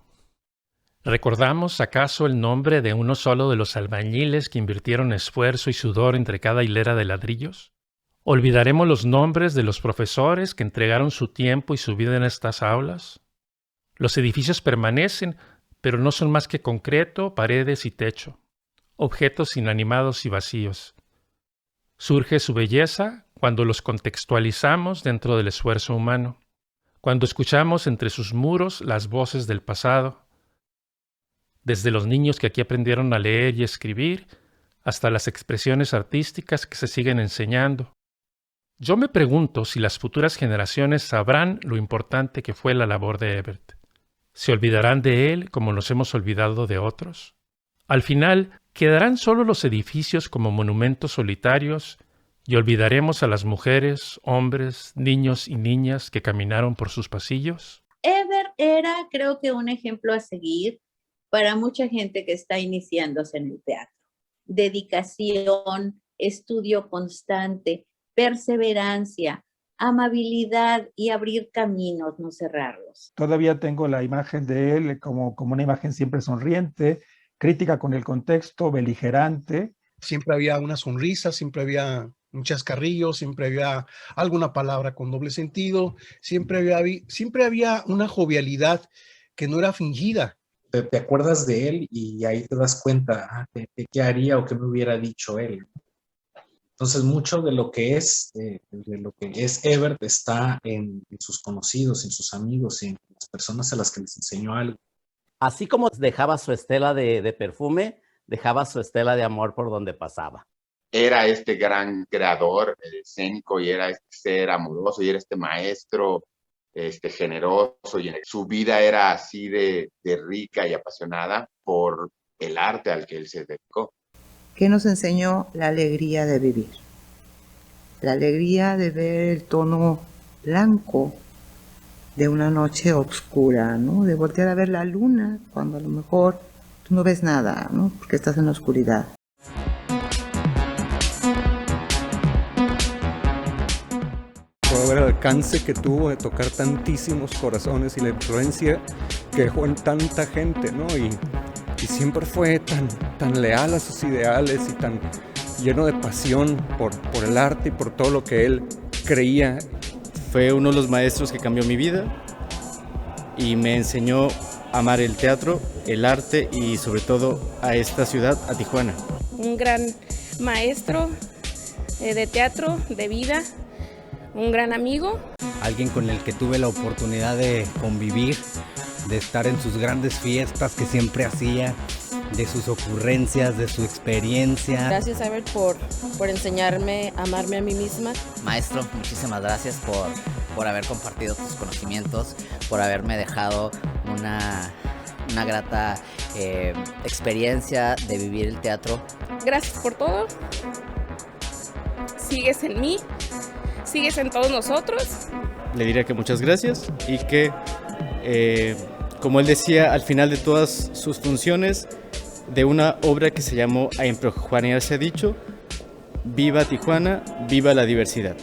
¿Recordamos acaso el nombre de uno solo de los albañiles que invirtieron esfuerzo y sudor entre cada hilera de ladrillos? ¿Olvidaremos los nombres de los profesores que entregaron su tiempo y su vida en estas aulas? Los edificios permanecen, pero no son más que concreto, paredes y techo, objetos inanimados y vacíos. Surge su belleza cuando los contextualizamos dentro del esfuerzo humano, cuando escuchamos entre sus muros las voces del pasado, desde los niños que aquí aprendieron a leer y escribir, hasta las expresiones artísticas que se siguen enseñando. Yo me pregunto si las futuras generaciones sabrán lo importante que fue la labor de Ebert. ¿Se olvidarán de él como nos hemos olvidado de otros? Al final, ¿quedarán solo los edificios como monumentos solitarios y olvidaremos a las mujeres, hombres, niños y niñas que caminaron por sus pasillos?
Ebert era, creo que, un ejemplo a seguir para mucha gente que está iniciándose en el teatro. Dedicación, estudio constante, perseverancia, amabilidad y abrir caminos, no cerrarlos.
Todavía tengo la imagen de él como una imagen siempre sonriente, crítica con el contexto, beligerante.
Siempre había una sonrisa, siempre había un chascarrillo, siempre había alguna palabra con doble sentido, siempre había una jovialidad que no era fingida.
Te acuerdas de él y ahí te das cuenta de qué haría o qué me hubiera dicho él. Entonces, mucho de lo que es Ebert está en sus conocidos, en sus amigos, en las personas a las que les enseñó algo.
Así como dejaba su estela de perfume, dejaba su estela de amor por donde pasaba.
Era este gran creador escénico y era este ser amoroso y era este maestro generoso y su vida era así de rica y apasionada por el arte al que él se dedicó.
¿Qué nos enseñó? La alegría de vivir, la alegría de ver el tono blanco de una noche oscura, ¿no? De voltear a ver la luna cuando a lo mejor tú no ves nada, ¿no? Porque estás en la oscuridad.
Puedo ver el alcance que tuvo de tocar tantísimos corazones y la influencia que dejó en tanta gente, ¿no? Y siempre fue tan leal a sus ideales y tan lleno de pasión por el arte y por todo lo que él creía.
Fue uno de los maestros que cambió mi vida y me enseñó a amar el teatro, el arte y sobre todo a esta ciudad, a Tijuana.
Un gran maestro de teatro, de vida, un gran amigo.
Alguien con el que tuve la oportunidad de convivir, de estar en sus grandes fiestas que siempre hacía, de sus ocurrencias, de su experiencia.
Gracias, Ebert, por enseñarme a amarme a mí misma.
Maestro, muchísimas gracias por haber compartido tus conocimientos, por haberme dejado una grata experiencia de vivir el teatro.
Gracias por todo. Sigues en mí, sigues en todos nosotros.
Le diría que muchas gracias y que, como él decía al final de todas sus funciones, de una obra que se llamó A Empujonearse ha dicho, viva Tijuana, viva la diversidad.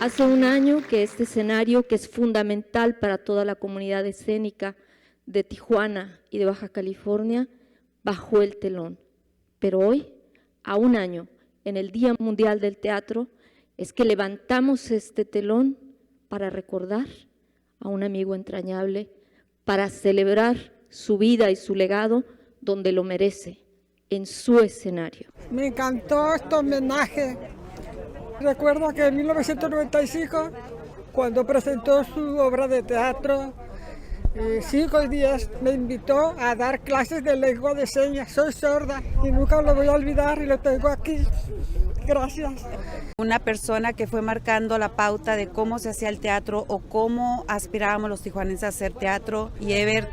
Hace un año que este escenario, que es fundamental para toda la comunidad escénica de Tijuana y de Baja California, bajó el telón. Pero hoy, a un año, en el Día Mundial del Teatro, es que levantamos este telón para recordar a un amigo entrañable, para celebrar su vida y su legado donde lo merece, en su escenario.
Me encantó este homenaje. Recuerdo que en 1995, cuando presentó su obra de teatro, 5 días, me invitó a dar clases de lengua de señas. Soy sorda y nunca lo voy a olvidar y lo tengo aquí. Gracias.
Una persona que fue marcando la pauta de cómo se hacía el teatro o cómo aspirábamos los tijuanenses a hacer teatro. Y Evert,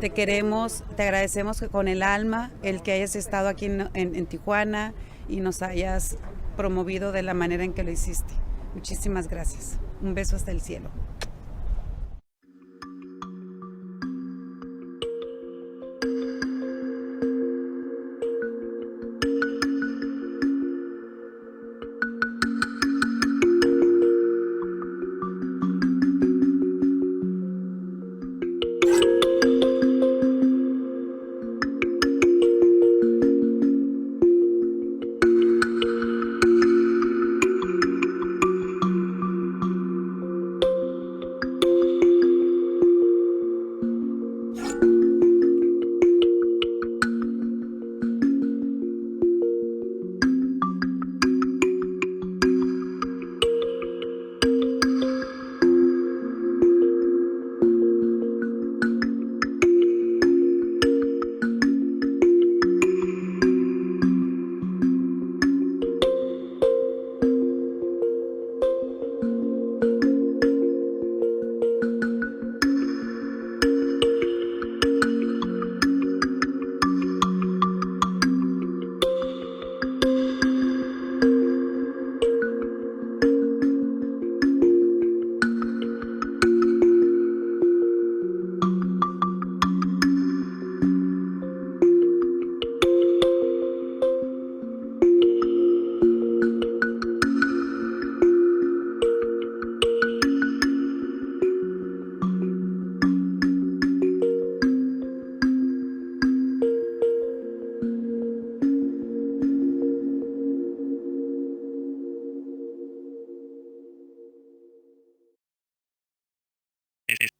te queremos, te agradecemos con el alma el que hayas estado aquí en Tijuana y nos hayas promovido de la manera en que lo hiciste. Muchísimas gracias. Un beso hasta el cielo.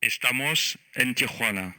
Estamos en Tijuana.